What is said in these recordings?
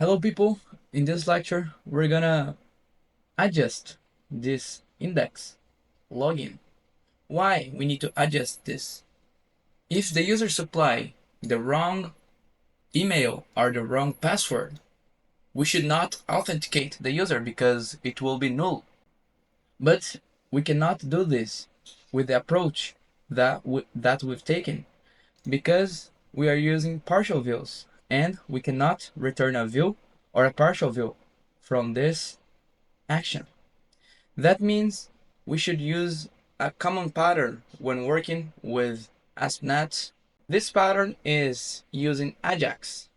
Hello people, in this lecture we're gonna adjust this index login. Why we need to adjust this? If the user supply the wrong email or the wrong password, we should not authenticate the user because it will be null. But we cannot do this with the approach that we've taken because we are using partial views and we cannot return a view or a partial view from this action. That means we should use a common pattern when working with ASP.NET. This pattern is using AJAX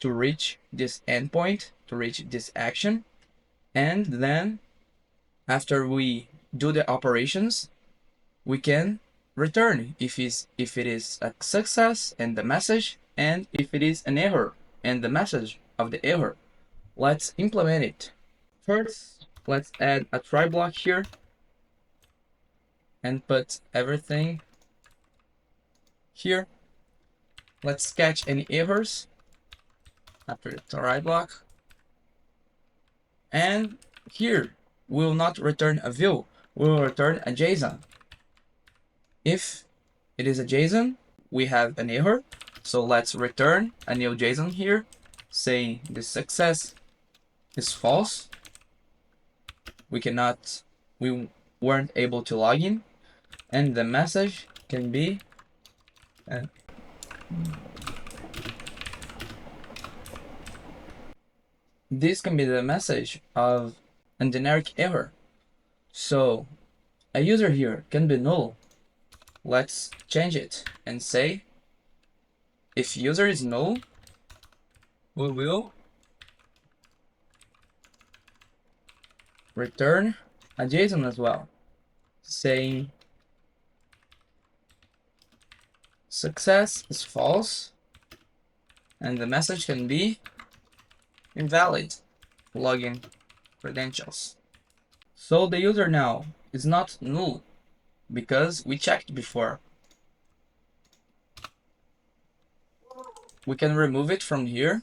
to reach this endpoint, to reach this action, and then after we do the operations, we can return if it is a success and the message, and if it is an error and the message of the error. Let's implement it. First, let's add a try block here and put everything here. Let's catch any errors after the try block. And here, we will not return a view, we will return a JSON. If it is a JSON, we have an error. So let's return a new JSON here, saying the success is false. We weren't able to log in, and the message can be this can be the message of a generic error. So a user here can be null. Let's change it and say if user is null, we will return a JSON as well, saying success is false, and the message can be invalid login credentials. So the user now is not null because we checked before. We can remove it from here.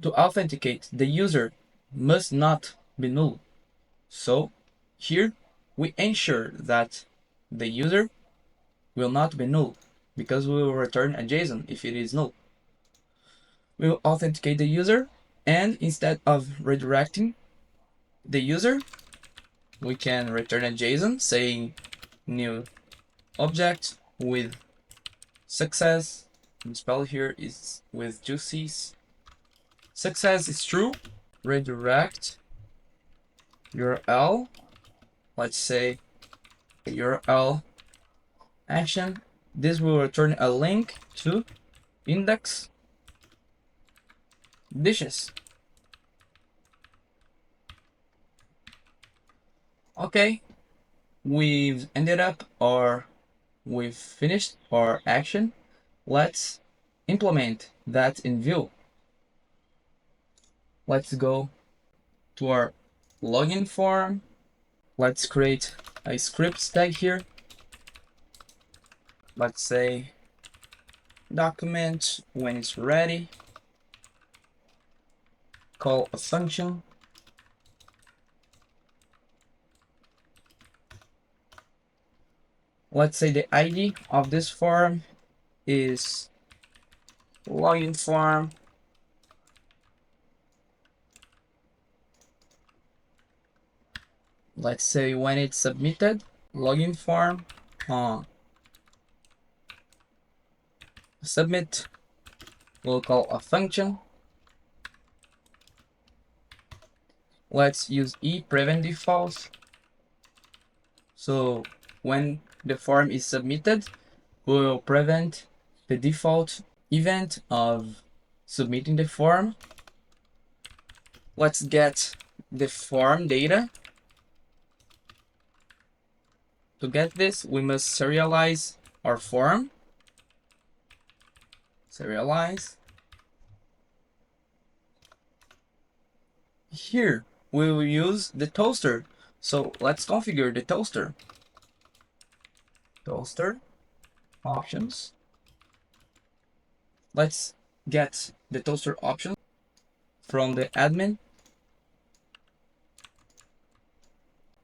To authenticate, the user must not be null. So here we ensure that the user will not be null because we will return a JSON if it is null. We will authenticate the user, and instead of redirecting the user, we can return a JSON saying new object with success, and spell here is with two C's. Success is true. Redirect URL. Let's say URL action. This will return a link to index dishes. Okay, we've ended up or we've finished our action. Let's implement that in Vue. Let's go to our login form. Let's create a script tag here. Let's say document when it's ready. Call a function. Let's say the ID of this form is login form. Let's say when it's submitted, login form submit. We'll call a function. Let's use prevent default. So when the form is submitted, we will prevent the default event of submitting the form. Let's get the form data. To get this, we must serialize our form. Serialize. Here, we will use the toaster. So let's configure the toaster. Toaster options. Let's get the toaster option from the admin.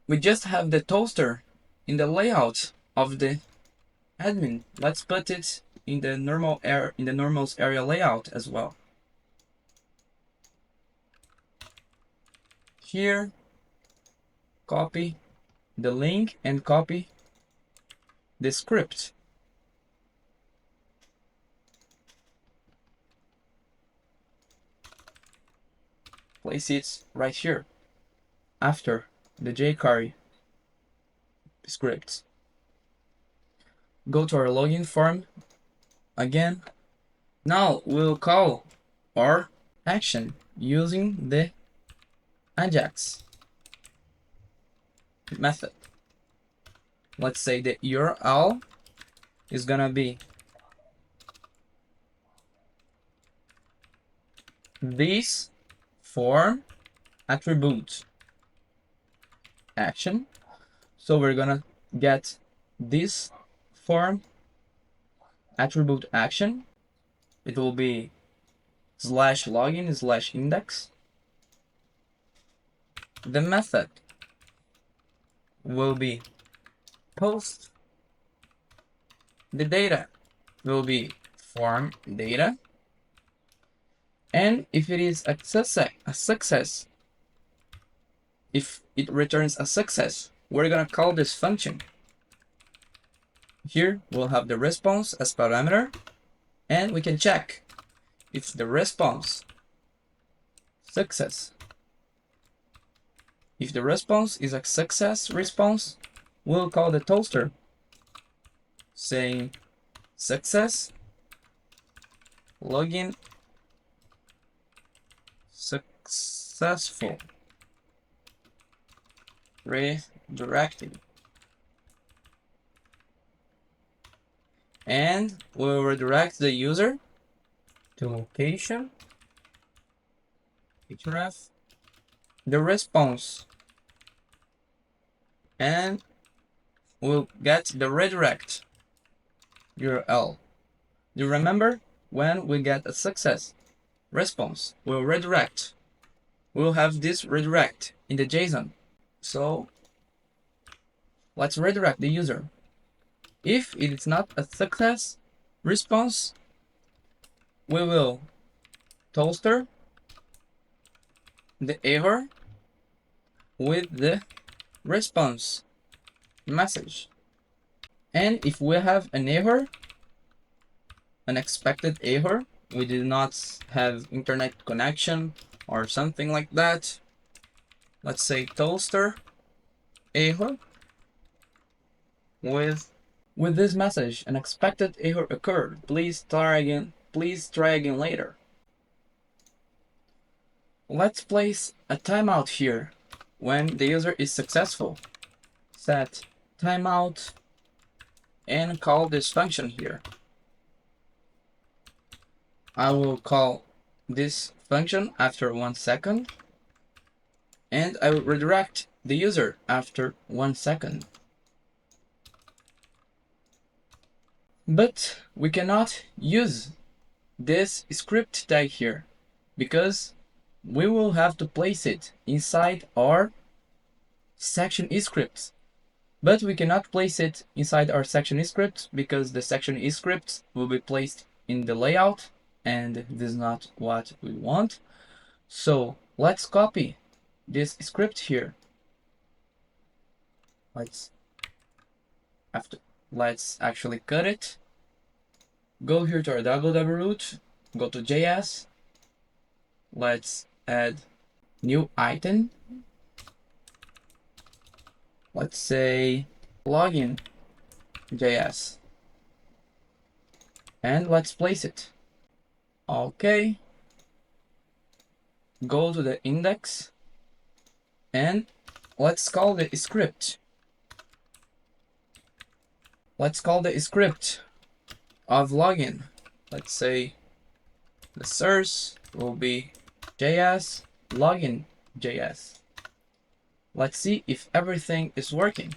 We just have the toaster in the layout of the admin. Let's put it in the normals area layout as well. Here, copy the link and copy the script. Place it right here after the jQuery script. Go to our login form again. Now we'll call our action using the AJAX method. Let's say the URL is gonna be this form attribute action. So we're gonna get this form attribute action. It will be /login/index. The method will be post. The data will be form data. And if it is a success, if it returns a success, we're gonna call this function. Here we'll have the response as parameter, and we can check if the response success. If the response is a success response, we'll call the toaster saying success login successful redirecting, and we'll redirect the user to location href the response, and we'll get the redirect URL. Do you remember when we get a success response, we'll redirect. We'll have this redirect in the JSON. So let's redirect the user. If it is not a success response, we will toaster the error with the response message. And if we have an error, an expected error, we do not have internet connection or something like that, let's say toaster error with this message, an expected error occurred, please try again later. Let's place a timeout here when the user is successful. Set timeout and call this function here. I will call this function after 1 second, and I will redirect the user after 1 second. But we cannot use this script tag here because we will have to place it inside our section scripts. But we cannot place it inside our section scripts because the section scripts will be placed in the layout, and this is not what we want. So let's copy this script here. Let's actually cut it. Go here to our www root, go to JS. Let's add new item. Let's say login JS. And let's place it. Okay. Go to the index and let's call the script. Let's call the script of login. Let's say the source will be JS login JS. Let's see if everything is working.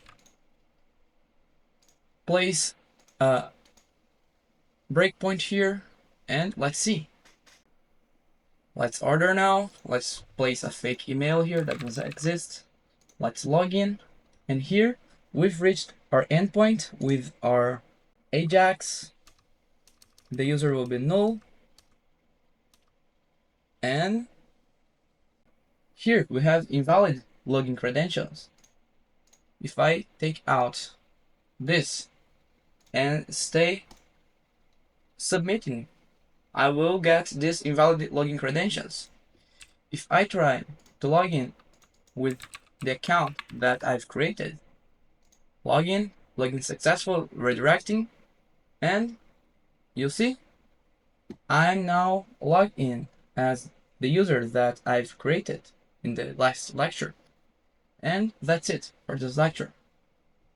Place a breakpoint here and let's see. Let's order now. Let's place a fake email here that doesn't exist. Let's log in. And here we've reached our endpoint with our AJAX. The user will be null. And here we have invalid login credentials. If I take out this and stay submitting, I will get this invalid login credentials. If I try to log in with the account that I've created, login successful, redirecting, and you see, I'm now logged in as the user that I've created in the last lecture. And that's it for this lecture.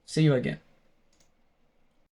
See you again.